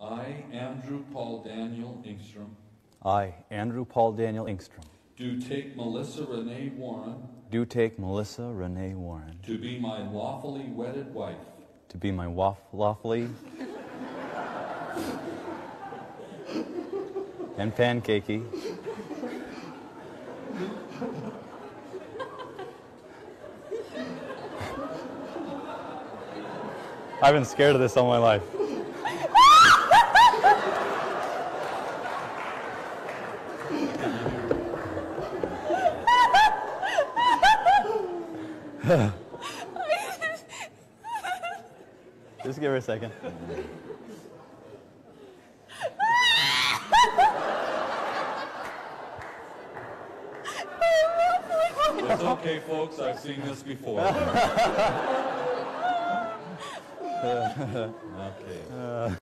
I, Andrew Paul Daniel Engstrom, I, Andrew Paul Daniel Engstrom, do take Melissa Renee Warren do take Melissa Renee Warren to be my lawfully wedded wife, to be my lawfully and pancakey I've been scared of this all my life. Just give her a second. It's okay, folks. I've seen this before. Okay.